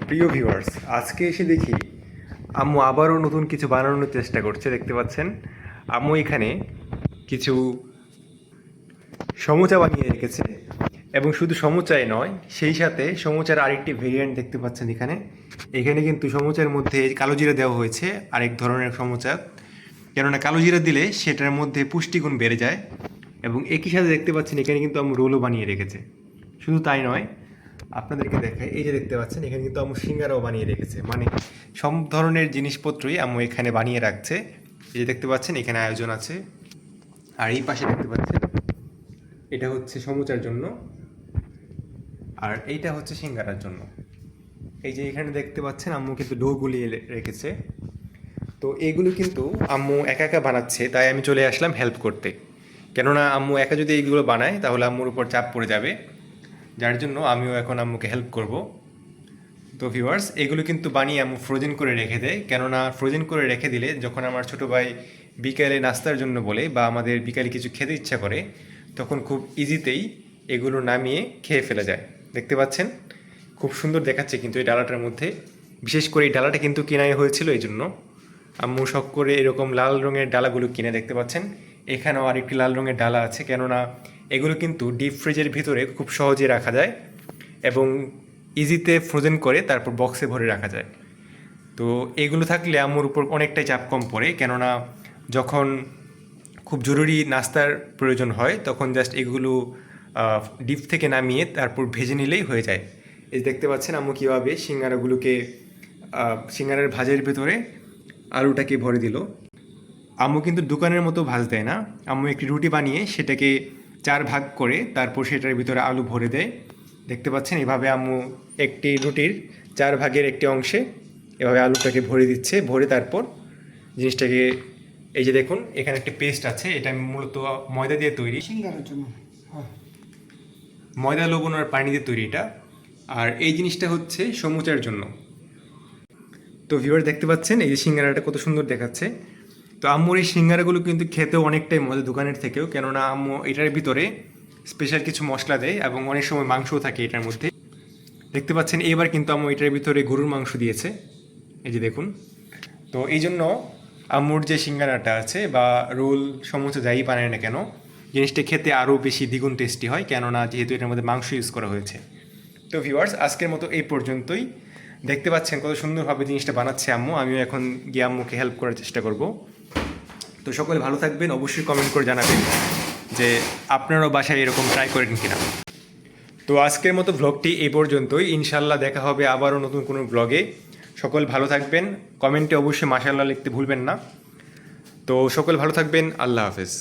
প্রিয় ভিউয়ার্স, আজকে এসে দেখি আম্মু আবারও নতুন কিছু বানানোর চেষ্টা করছে। দেখতে পাচ্ছেন আম্মু এখানে কিছু সমুচা বানিয়ে রেখেছে, এবং শুধু সমুচাই নয়, সেই সাথে সমুচার আরেকটি ভেরিয়েন্ট দেখতে পাচ্ছেন এখানে। এখানে কিন্তু সমুচার মধ্যে কালো জিরা দেওয়া হয়েছে, আরেক ধরনের সমুচা। কেননা কালো জিরা দিলে সেটার মধ্যে পুষ্টিগুণ বেড়ে যায়। এবং একই সাথে দেখতে পাচ্ছেন এখানে কিন্তু আম্মু রোলও বানিয়ে রেখেছে। শুধু তাই নয়, আপনাদেরকে দেখাই, এই যে দেখতে পাচ্ছেন এখানে কিন্তু আম্মু সিঙ্গারাও বানিয়ে রেখেছে। মানে সব ধরনের জিনিসপত্রই আম্মু এখানে বানিয়ে রাখছে। এই যে দেখতে পাচ্ছেন এখানে আয়োজন আছে। আর এই পাশে দেখতে পাচ্ছেন এটা হচ্ছে সমুচার জন্য, আর এইটা হচ্ছে সিঙ্গারার জন্য। এই যে এখানে দেখতে পাচ্ছেন আম্মু কিন্তু ডো গুলিয়ে রেখেছে। তো এইগুলো কিন্তু আম্মু একা একা বানাচ্ছে, তাই আমি চলে আসলাম হেল্প করতে। কেননা আম্মু একা যদি এইগুলো বানায় তাহলে আম্মুর উপর চাপ পড়ে যাবে, যার জন্য আমিও এখন আম্মুকে হেল্প করব। তো ভিউয়ার্স, এগুলো কিন্তু বানিয়ে আম্মু ফ্রোজেন করে রেখে দেয়। কেননা ফ্রোজেন করে রেখে দিলে যখন আমার ছোটো ভাই বিকালে নাস্তার জন্য বলে বা আমাদের বিকালে কিছু খেতে ইচ্ছা করে, তখন খুব ইজিতেই এগুলো নামিয়ে খেয়ে ফেলা যায়। দেখতে পাচ্ছেন খুব সুন্দর দেখাচ্ছে কিন্তু এই ডালাটার মধ্যে। বিশেষ করে এই ডালাটা কিন্তু কেনাই হয়েছিল এই জন্য। আম্মু শখ করে এরকম লাল রঙের ডালাগুলো কিনে, দেখতে পাচ্ছেন এখানেও আরেকটি লাল রঙের ডালা আছে। কেননা এগুলো কিন্তু ডিপ ফ্রিজের ভিতরে খুব সহজে রাখা যায় এবং ইজিতে ফ্রোজেন করে তারপর বক্সে ভরে রাখা যায়। তো এগুলো থাকলে আম্মুর উপর অনেকটাই চাপ কম পড়ে। কেননা যখন খুব জরুরি নাস্তার প্রয়োজন হয় তখন জাস্ট এগুলো ডিপ থেকে নামিয়ে তারপর ভেজে নিলেই হয়ে যায়। এই দেখতে পাচ্ছেন আম্মু কীভাবে সিঙ্গারাগুলোকে সিঙ্গারার ভাজের ভেতরে আলুটাকে ভরে দিল। আম্মু কিন্তু দোকানের মতো ভাজ দেয় না, আম্মু একটি রুটি বানিয়ে সেটাকে 4 ভাগ করে তারপর সেটার ভিতরে আলু ভরে দেয়। দেখতে পাচ্ছেন এভাবে আম্মু একটি রুটির 4 ভাগের একটি অংশে এভাবে আলুটাকে ভরে দিচ্ছে, ভরে তারপর জিনিসটাকে, এই যে দেখুন এখানে একটা পেস্ট আছে, এটা মূলত ময়দা দিয়ে তৈরি, সিঙ্গারার জন্য। হ্যাঁ। ময়দা লবণ আর পানি দিয়ে তৈরি এটা। আর এই জিনিসটা হচ্ছে সমুচার জন্য। তো ভিউয়ার দেখতে পাচ্ছেন এই যে সিঙ্গারাটা কত সুন্দর দেখাচ্ছে। তো আম্মুর এই সিঙ্গারাগুলো কিন্তু খেতেও অনেকটাই মজা দোকানের থেকেও, কেননা আম্মু এটার ভিতরে স্পেশাল কিছু মশলা দেয় এবং অনেক সময় মাংসও থাকে এটার মধ্যে। দেখতে পাচ্ছেন এবার কিন্তু আম্মু এটার ভিতরে গরুর মাংস দিয়েছে, এই যে দেখুন। তো এই জন্য আম্মুর যে সিঙ্গারাটা আছে বা রোল সমুচা যাই বানায় না কেন, জিনিসটা খেতে আরও বেশি দ্বিগুণ টেস্টি হয়, কেননা যেহেতু এটার মধ্যে মাংস ইউজ করা হয়েছে। তো ভিউয়ার্স, আজকের মতো এই পর্যন্তই। দেখতে পাচ্ছেন কত সুন্দরভাবে জিনিসটা বানাচ্ছে আম্মু। আমিও এখন গিয়ে আম্মুকে হেল্প করার চেষ্টা করব। তো সকলে ভালো থাকবেন, অবশ্যই কমেন্ট করে জানাবেন যে আপনারাও বাসায় এরকম ট্রাই করেন কিনা। তো আজকের মতো ভ্লগটি এই পর্যন্তই। ইনশাল্লাহ দেখা হবে আবারও নতুন কোনো ব্লগে। সকল ভালো থাকবেন, কমেন্টে অবশ্যই মাশাআল্লাহ লিখতে ভুলবেন না। তো সকল ভালো থাকবেন, আল্লাহ হাফেজ।